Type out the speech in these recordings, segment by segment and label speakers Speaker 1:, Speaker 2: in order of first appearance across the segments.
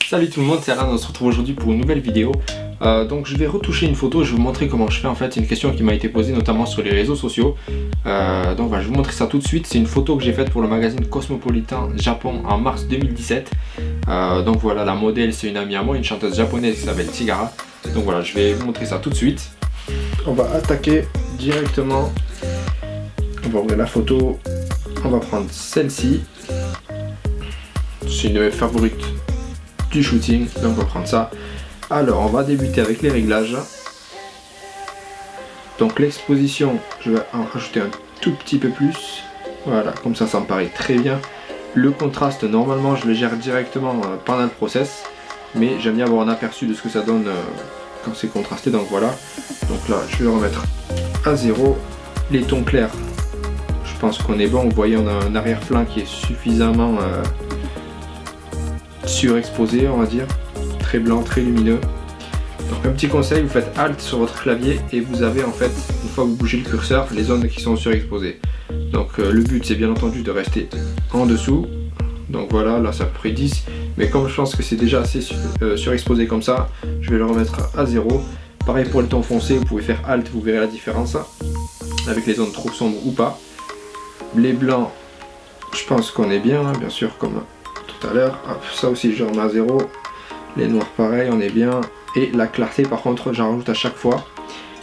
Speaker 1: Salut tout le monde, c'est Alain, on se retrouve aujourd'hui pour une nouvelle vidéo. Donc je vais retoucher une photo, je vais vous montrer comment je fais en fait. C'est une question qui m'a été posée notamment sur les réseaux sociaux. Donc voilà, je vais vous montrer ça tout de suite. C'est une photo que j'ai faite pour le magazine Cosmopolitan Japon en mars 2017. Donc voilà, la modèle c'est une amie à moi, une chanteuse japonaise qui s'appelle Tigara. Donc voilà, je vais vous montrer ça tout de suite. On va attaquer directement. On va ouvrir la photo. On va prendre celle-ci. C'est une de mes favorites du shooting, donc on va prendre ça. Alors on va débuter avec les réglages. Donc l'exposition, je vais en rajouter un tout petit peu plus. Voilà, comme ça me paraît très bien. Le contraste, normalement je le gère directement pendant le process, mais j'aime bien avoir un aperçu de ce que ça donne quand c'est contrasté. Donc voilà, donc là je vais remettre à 0. Les tons clairs, je pense qu'on est bon. Vous voyez, on a un arrière-plan qui est suffisamment surexposé, on va dire, très blanc, très lumineux. Donc un petit conseil, vous faites Alt sur votre clavier et vous avez en fait, une fois que vous bougez le curseur, les zones qui sont surexposées. Donc le but c'est bien entendu de rester en dessous. Donc voilà, là ça à peu près 10, mais comme je pense que c'est déjà assez surexposé comme ça, je vais le remettre à 0. Pareil pour le ton foncé, vous pouvez faire Alt, vous verrez la différence avec les zones trop sombres ou pas. Les blancs, je pense qu'on est bien, hein, bien sûr, comme tout à l'heure. Ça aussi je remets à 0. Les noirs pareil, on est bien. Et la clarté par contre j'en rajoute à chaque fois.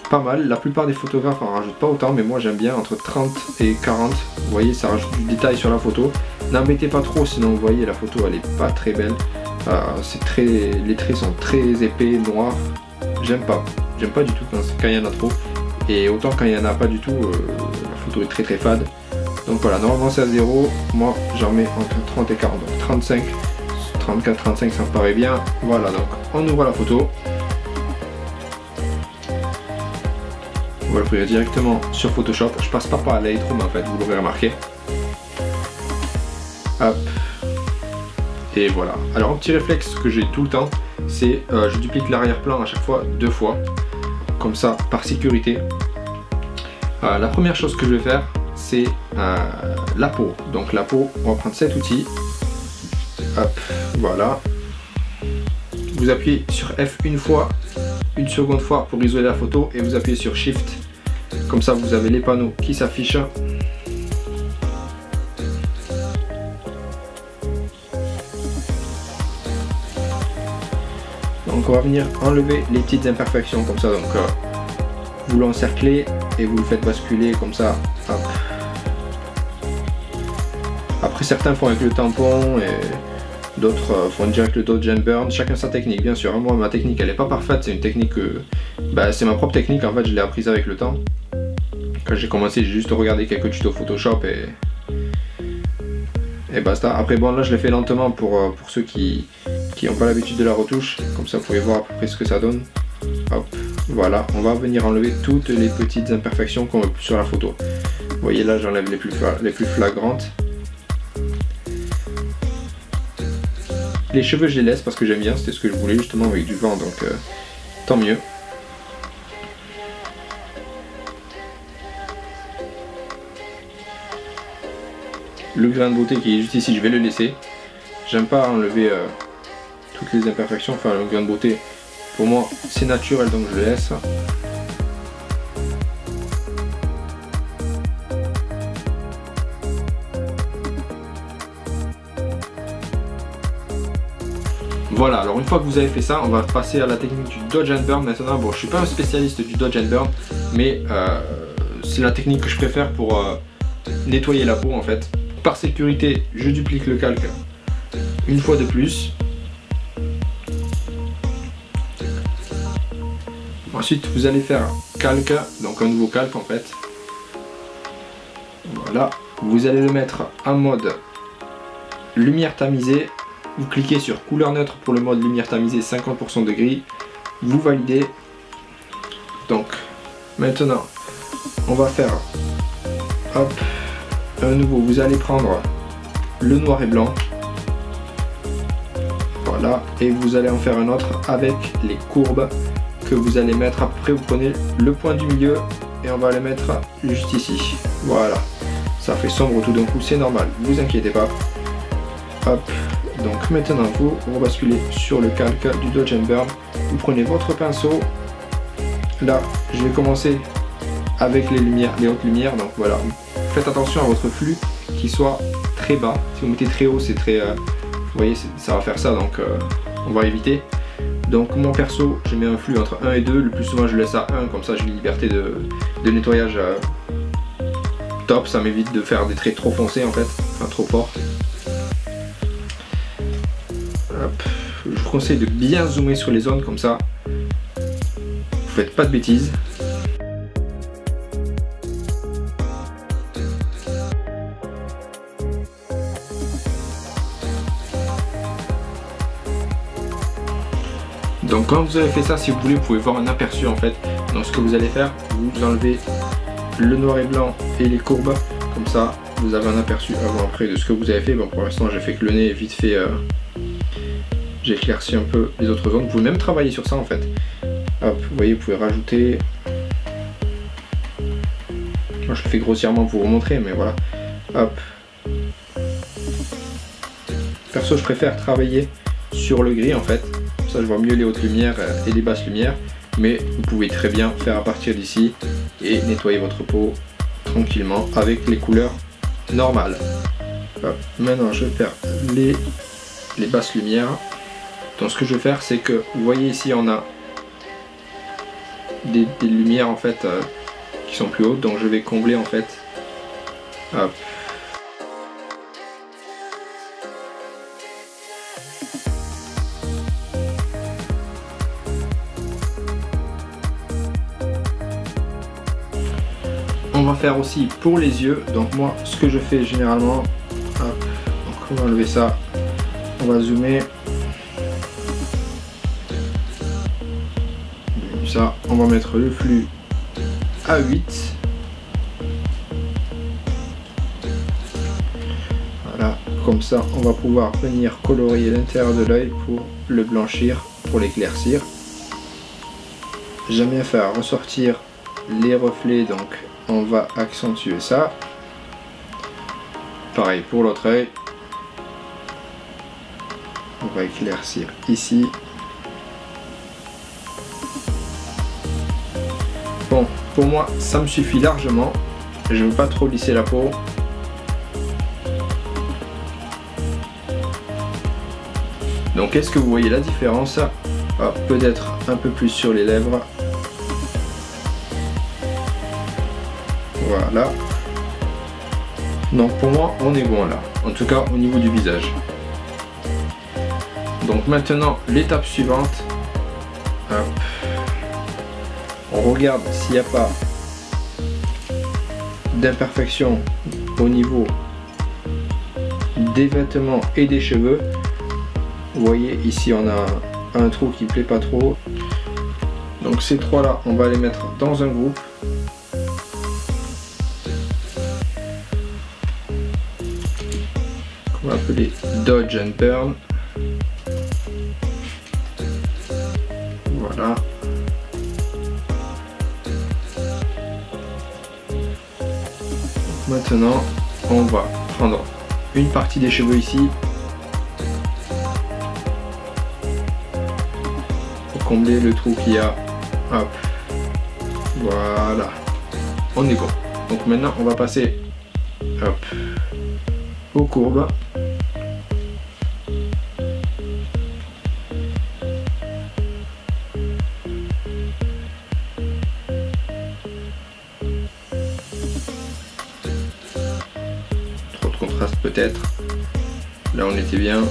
Speaker 1: Pas mal, la plupart des photographes en rajoutent pas autant, mais moi j'aime bien entre 30 et 40. Vous voyez, ça rajoute du détail sur la photo. N'embêtez pas trop, sinon vous voyez la photo elle est pas très belle. Les traits sont très épais, noirs. J'aime pas du tout quand il y en a trop. Et autant quand il y en a pas du tout, la photo est très fade. Donc voilà, normalement c'est à 0, moi j'en mets entre 30 et 40, donc 35, 34, 35 ça me paraît bien. Voilà, donc on ouvre la photo. On va l'ouvrir directement sur Photoshop. Je passe pas par Lightroom en fait, vous l'aurez remarqué. Hop. Et voilà. Alors un petit réflexe que j'ai tout le temps, c'est je duplique l'arrière-plan à chaque fois 2 fois. Comme ça, par sécurité. La première chose que je vais faire, c'est la peau. Donc la peau, on va prendre cet outil. Hop, voilà. Vous appuyez sur F une fois, une seconde fois pour isoler la photo et vous appuyez sur Shift. Comme ça, vous avez les panneaux qui s'affichent. Donc on va venir enlever les petites imperfections comme ça. Donc vous l'encerclez et vous le faites basculer comme ça. Hop. Après certains font avec le tampon et d'autres font direct le dodge and burn. Chacun sa technique bien sûr. Moi ma technique elle est pas parfaite, c'est une technique c'est ma propre technique en fait, je l'ai apprise avec le temps. Quand j'ai commencé j'ai juste regardé quelques tutos Photoshop et basta. Après bon là je l'ai fait lentement pour ceux qui n'ont pas l'habitude de la retouche. Comme ça vous pouvez voir à peu près ce que ça donne. Hop, voilà, on va venir enlever toutes les petites imperfections qu'on a sur la photo. Vous voyez là j'enlève les plus flagrantes. Les cheveux je les laisse parce que j'aime bien, c'était ce que je voulais justement avec du vent, donc tant mieux. Le grain de beauté qui est juste ici, je vais le laisser. J'aime pas enlever toutes les imperfections, enfin le grain de beauté pour moi c'est naturel donc je le laisse. Voilà, alors une fois que vous avez fait ça, on va passer à la technique du dodge and burn. Maintenant, bon, je suis pas un spécialiste du dodge and burn, mais c'est la technique que je préfère pour nettoyer la peau en fait. Par sécurité, je duplique le calque une fois de plus. Ensuite, vous allez faire calque, donc un nouveau calque en fait. Voilà, vous allez le mettre en mode lumière tamisée. Vous cliquez sur couleur neutre pour le mode lumière tamisée 50% de gris. Vous validez. Donc maintenant on va faire hop, un nouveau. Vous allez prendre le noir et blanc. Voilà. Et vous allez en faire un autre avec les courbes que vous allez mettre. Après vous prenez le point du milieu et on va le mettre juste ici. Voilà. Ça fait sombre tout d'un coup, c'est normal, vous inquiétez pas. Hop, Donc maintenant vous rebasculez sur le calque du Dodge and Burn. Vous prenez votre pinceau. Là, je vais commencer avec les lumières, les hautes lumières. Donc voilà, faites attention à votre flux qui soit très bas. Si vous mettez très haut, c'est très, vous voyez, ça va faire ça. Donc on va éviter. Donc mon perso, je mets un flux entre 1 et 2. Le plus souvent, je laisse à 1. Comme ça, j'ai une liberté de nettoyage top. Ça m'évite de faire des traits trop foncés en fait, enfin trop forts. Hop. Je vous conseille de bien zoomer sur les zones comme ça. Vous faites pas de bêtises. Donc quand vous avez fait ça, si vous voulez, vous pouvez voir un aperçu en fait. Donc ce que vous allez faire, vous enlevez le noir et blanc et les courbes. Comme ça, vous avez un aperçu avant-après de ce que vous avez fait. Bon, pour l'instant, j'ai fait que le nez vite fait. J'ai éclairci un peu les autres zones. Vous pouvez même travailler sur ça en fait. Hop, vous voyez, vous pouvez rajouter. Moi, je le fais grossièrement pour vous montrer, mais voilà. Hop. Perso, je préfère travailler sur le gris en fait. Comme ça, je vois mieux les hautes lumières et les basses lumières. Mais vous pouvez très bien faire à partir d'ici et nettoyer votre peau tranquillement avec les couleurs normales. Hop. Maintenant, je vais faire les basses lumières. Donc ce que je vais faire, c'est que vous voyez ici on a des lumières en fait qui sont plus hautes, donc je vais combler en fait. Hop. On va faire aussi pour les yeux. Donc moi, ce que je fais généralement, hop, donc on va enlever ça, on va zoomer. Ça, on va mettre le flux à 8. Voilà, comme ça on va pouvoir venir colorier l'intérieur de l'œil pour le blanchir, pour l'éclaircir. J'aime bien faire ressortir les reflets, donc on va accentuer ça. Pareil pour l'autre œil. On va éclaircir ici. Bon, pour moi, ça me suffit largement. Je ne veux pas trop lisser la peau. Donc, est-ce que vous voyez la différence? Peut-être un peu plus sur les lèvres. Voilà. Donc, pour moi, on est bon là. En tout cas, au niveau du visage. Donc, maintenant, l'étape suivante. Hop. On regarde s'il n'y a pas d'imperfection au niveau des vêtements et des cheveux. Vous voyez ici on a un trou qui ne plaît pas trop. Donc ces trois là on va les mettre dans un groupe. On va appeler Dodge and Burn. Voilà. Maintenant, on va prendre une partie des cheveux ici pour combler le trou qu'il y a. Hop. Voilà. On est bon. Donc maintenant, on va passer hop, aux courbes. Contraste peut-être. Là on était bien.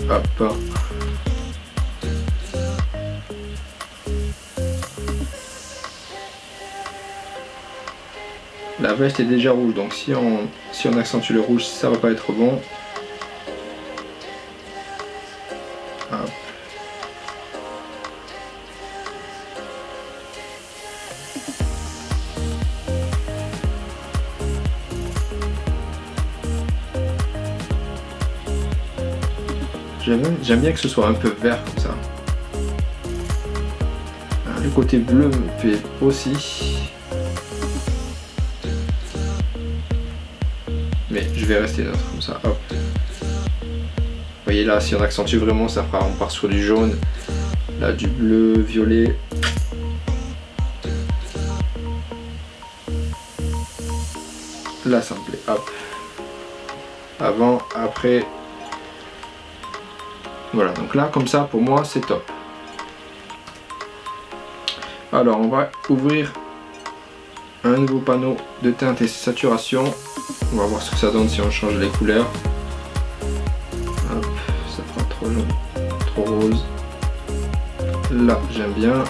Speaker 1: Hop. La veste est déjà rouge, donc si on accentue le rouge, ça va pas être bon. Hop. J'aime bien que ce soit un peu vert comme ça. Le côté bleu me plaît aussi. mais je vais rester neutre comme ça, hop. Vous voyez là, si on accentue vraiment, ça fera, on part sur du jaune, là du bleu, violet. Là ça me plaît, hop. Avant, après. Voilà, donc là comme ça pour moi c'est top. Alors on va ouvrir un nouveau panneau de teinte et saturation. On va voir ce que ça donne si on change les couleurs. Hop, ça fera trop jaune, trop rose. Là j'aime bien.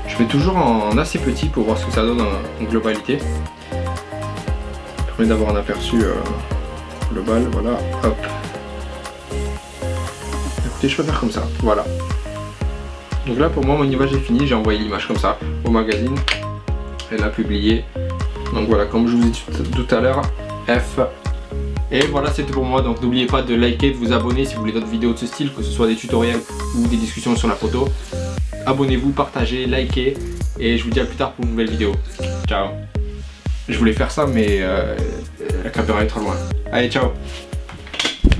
Speaker 1: Je fais toujours en assez petit pour voir ce que ça donne en globalité. Ça permet d'avoir un aperçu global, voilà, hop. Écoutez, je peux faire comme ça, voilà. Donc là pour moi mon image est finie, j'ai envoyé l'image comme ça au magazine. Elle a publié. Donc voilà, comme je vous ai dit tout à l'heure, F. Et voilà, c'est tout pour moi. Donc n'oubliez pas de liker, de vous abonner si vous voulez d'autres vidéos de ce style, que ce soit des tutoriels ou des discussions sur la photo. Abonnez-vous, partagez, likez et je vous dis à plus tard pour une nouvelle vidéo. Ciao. Je voulais faire ça mais la caméra est trop loin. Allez, ciao.